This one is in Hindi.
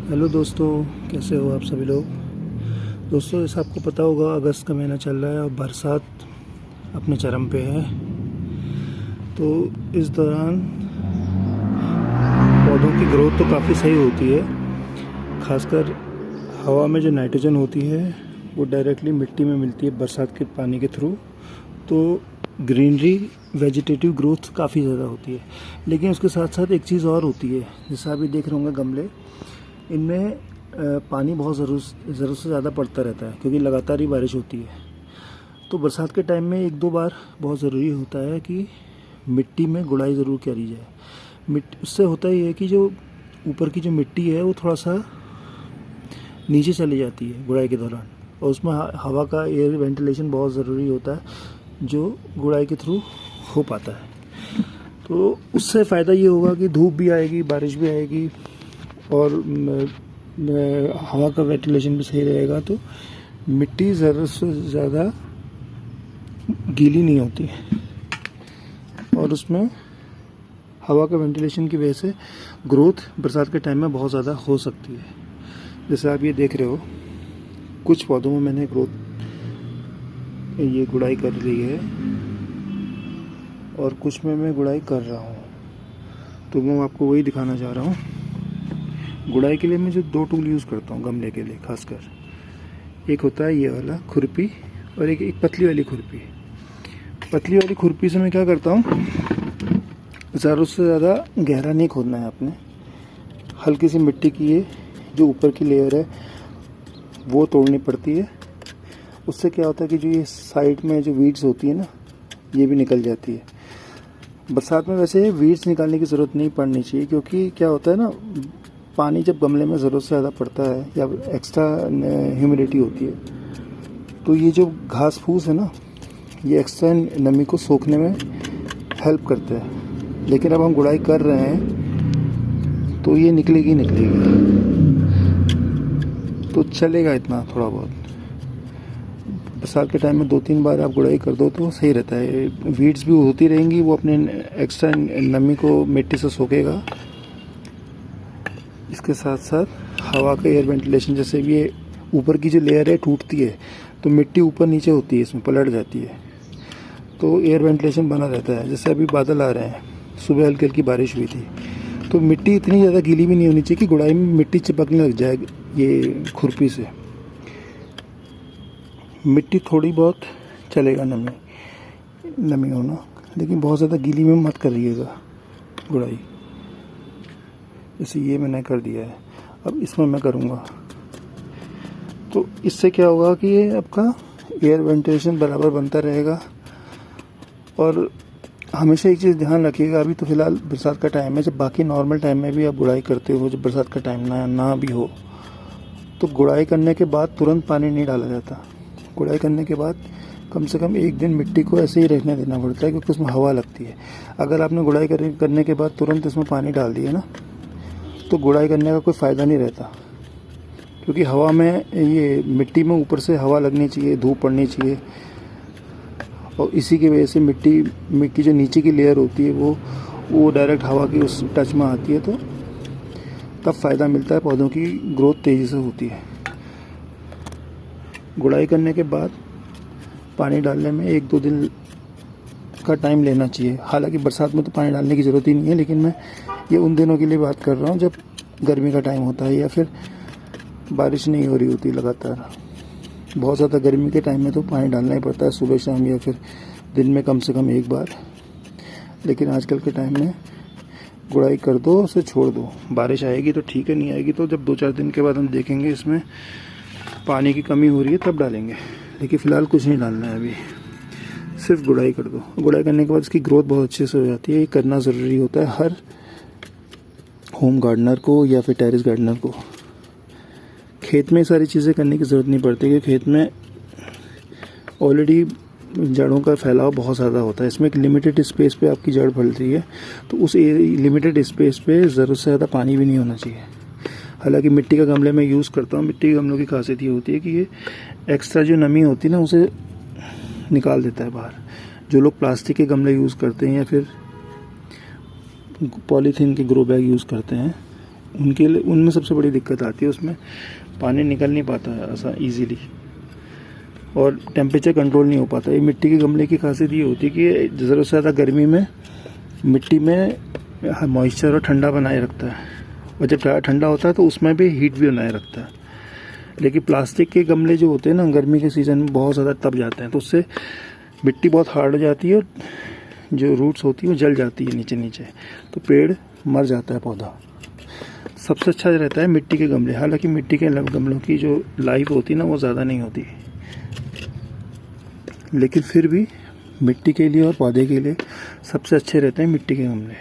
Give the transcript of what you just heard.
हेलो दोस्तों, कैसे हो आप सभी लोग। दोस्तों, जैसा आपको पता होगा, अगस्त का महीना चल रहा है और बरसात अपने चरम पे है। तो इस दौरान पौधों की ग्रोथ तो काफ़ी सही होती है। खासकर हवा में जो नाइट्रोजन होती है वो डायरेक्टली मिट्टी में मिलती है बरसात के पानी के थ्रू। तो ग्रीनरी, वेजिटेटिव ग्रोथ काफ़ी ज़्यादा होती है। लेकिन उसके साथ साथ एक चीज़ और होती है, जैसा आप ये देख रहे होंगे गमले, इनमें पानी बहुत ज़रूरत से ज़्यादा पड़ता रहता है क्योंकि लगातार ही बारिश होती है। तो बरसात के टाइम में एक दो बार बहुत ज़रूरी होता है कि मिट्टी में गुड़ाई ज़रूर करी जाए। उससे होता ही है कि जो ऊपर की जो मिट्टी है वो थोड़ा सा नीचे चली जाती है गुड़ाई के दौरान, और उसमें हवा का एयर वेंटिलेशन बहुत ज़रूरी होता है जो गुड़ाई के थ्रू हो पाता है। तो उससे फ़ायदा ये होगा कि धूप भी आएगी, बारिश भी आएगी और हवा का वेंटिलेशन भी सही रहेगा। तो मिट्टी ज़रूरत से ज़्यादा गीली नहीं होती और उसमें हवा का वेंटिलेशन की वजह से ग्रोथ बरसात के टाइम में बहुत ज़्यादा हो सकती है। जैसे आप ये देख रहे हो, कुछ पौधों में मैंने ये गुड़ाई कर ली है और कुछ में मैं गुड़ाई कर रहा हूँ। तो मैं आपको वही दिखाना चाह रहा हूँ। गुड़ाई के लिए मैं जो दो टूल यूज़ करता हूँ गमले के लिए खासकर, एक होता है ये वाला खुरपी और एक पतली वाली खुरपी। पतली वाली खुरपी से मैं क्या करता हूँ, ज़रूरत से ज़्यादा गहरा नहीं खोदना है आपने। हल्की सी मिट्टी की ये जो ऊपर की लेयर है वो तोड़नी पड़ती है। उससे क्या होता है कि जो ये साइड में जो वीड्स होती है ना, ये भी निकल जाती है। बरसात में वैसे वीड्स निकालने की ज़रूरत नहीं पड़नी चाहिए क्योंकि क्या होता है ना, पानी जब गमले में ज़रूरत से ज़्यादा पड़ता है या एक्स्ट्रा ह्यूमिडिटी होती है तो ये जो घास फूस है ना, ये एक्स्ट्रा नमी को सोखने में हेल्प करते हैं। लेकिन अब हम गुड़ाई कर रहे हैं तो ये निकलेगी, तो चलेगा इतना थोड़ा बहुत। बरसात के टाइम में 2-3 बार आप गुड़ाई कर दो तो सही रहता है। वीड्स भी होती रहेंगी, वो अपने एक्स्ट्रा नमी को मिट्टी से सोखेगा। इसके साथ साथ हवा का एयर वेंटिलेशन, जैसे भी ये ऊपर की जो लेयर है टूटती है तो मिट्टी ऊपर नीचे होती है, इसमें पलट जाती है, तो एयर वेंटिलेशन बना रहता है। जैसे अभी बादल आ रहे हैं, सुबह हल्की हल्की बारिश हुई थी, तो मिट्टी इतनी ज़्यादा गीली भी नहीं होनी चाहिए कि गुड़ाई में मिट्टी चिपकने लग जाए ये खुरपी से। मिट्टी थोड़ी बहुत चलेगा नमी होना, लेकिन बहुत ज़्यादा गीली में मत करिएगा गुड़ाई। जैसे ये मैंने कर दिया है, अब इसमें मैं करूँगा। तो इससे क्या होगा कि ये आपका एयर वेंटिलेशन बराबर बनता रहेगा। और हमेशा एक चीज़ ध्यान रखिएगा, अभी तो फ़िलहाल बरसात का टाइम है, जब बाकी नॉर्मल टाइम में भी आप गुड़ाई करते हो, जब बरसात का टाइम ना भी हो, तो गुड़ाई करने के बाद तुरंत पानी नहीं डाला जाता। गुड़ाई करने के बाद कम से कम 1 दिन मिट्टी को ऐसे ही रहने देना पड़ता है क्योंकि उसमें हवा लगती है। अगर आपने गुड़ाई करने के बाद तुरंत इसमें पानी डाल दिया ना, तो गुड़ाई करने का कोई फ़ायदा नहीं रहता क्योंकि हवा में, ये मिट्टी में ऊपर से हवा लगनी चाहिए, धूप पड़नी चाहिए, और इसी की वजह से मिट्टी की जो नीचे की लेयर होती है वो डायरेक्ट हवा की उस टच में आती है, तो तब फ़ायदा मिलता है, पौधों की ग्रोथ तेज़ी से होती है। गुड़ाई करने के बाद पानी डालने में 1-2 दिन का टाइम लेना चाहिए। हालांकि बरसात में तो पानी डालने की ज़रूरत ही नहीं है, लेकिन मैं ये उन दिनों के लिए बात कर रहा हूँ जब गर्मी का टाइम होता है या फिर बारिश नहीं हो रही होती लगातार। बहुत ज़्यादा गर्मी के टाइम में तो पानी डालना ही पड़ता है, सुबह शाम या फिर दिन में कम से कम 1 बार। लेकिन आजकल के टाइम में गुड़ाई कर दो, उसे छोड़ दो। बारिश आएगी तो ठीक है, नहीं आएगी तो जब 2-4 दिन के बाद हम देखेंगे इसमें पानी की कमी हो रही है तब डालेंगे। लेकिन फ़िलहाल कुछ नहीं डालना है, अभी सिर्फ गुड़ाई कर दो। गुड़ाई करने के बाद इसकी ग्रोथ बहुत अच्छे से हो जाती है। ये करना ज़रूरी होता है हर होम गार्डनर को या फिर टेरेस गार्डनर को। खेत में सारी चीज़ें करने की ज़रूरत नहीं पड़ती क्योंकि खेत में ऑलरेडी जड़ों का फैलाव बहुत ज़्यादा होता है। इसमें एक लिमिटेड स्पेस पे आपकी जड़ फैलती है, तो उस लिमिटेड स्पेस पे ज़रूरत से ज़्यादा पानी भी नहीं होना चाहिए। हालांकि मिट्टी का गमले में यूज़ करता हूँ। मिट्टी के गमलों की खासियत ये होती है कि ये एक्स्ट्रा जो नमी होती है ना, उसे निकाल देता है बाहर। जो लोग प्लास्टिक के गमले यूज़ करते हैं या फिर पॉलीथीन के ग्रो बैग यूज़ करते हैं, उनके लिए उनमें सबसे बड़ी दिक्कत आती है, उसमें पानी निकल नहीं पाता है ऐसा ईजीली, और टेम्परेचर कंट्रोल नहीं हो पाता। ये मिट्टी के गमले की खासियत ये होती है कि ज़रूरत से ज़्यादा गर्मी में मिट्टी में मॉइस्चर और ठंडा बनाए रखता है, और जब ठंडा होता है तो उसमें भी हीट भी बनाए रखता है। लेकिन प्लास्टिक के गमले जो होते हैं ना, गर्मी के सीज़न में बहुत ज़्यादा तप जाते हैं, तो उससे मिट्टी बहुत हार्ड हो जाती है और जो रूट्स होती है वो जल जाती है नीचे नीचे, तो पेड़ मर जाता है पौधा। सबसे अच्छा रहता है मिट्टी के गमले। हालांकि मिट्टी के गमलों की जो लाइफ होती है ना वो ज़्यादा नहीं होती, लेकिन फिर भी मिट्टी के लिए और पौधे के लिए सबसे अच्छे रहते हैं मिट्टी के गमले।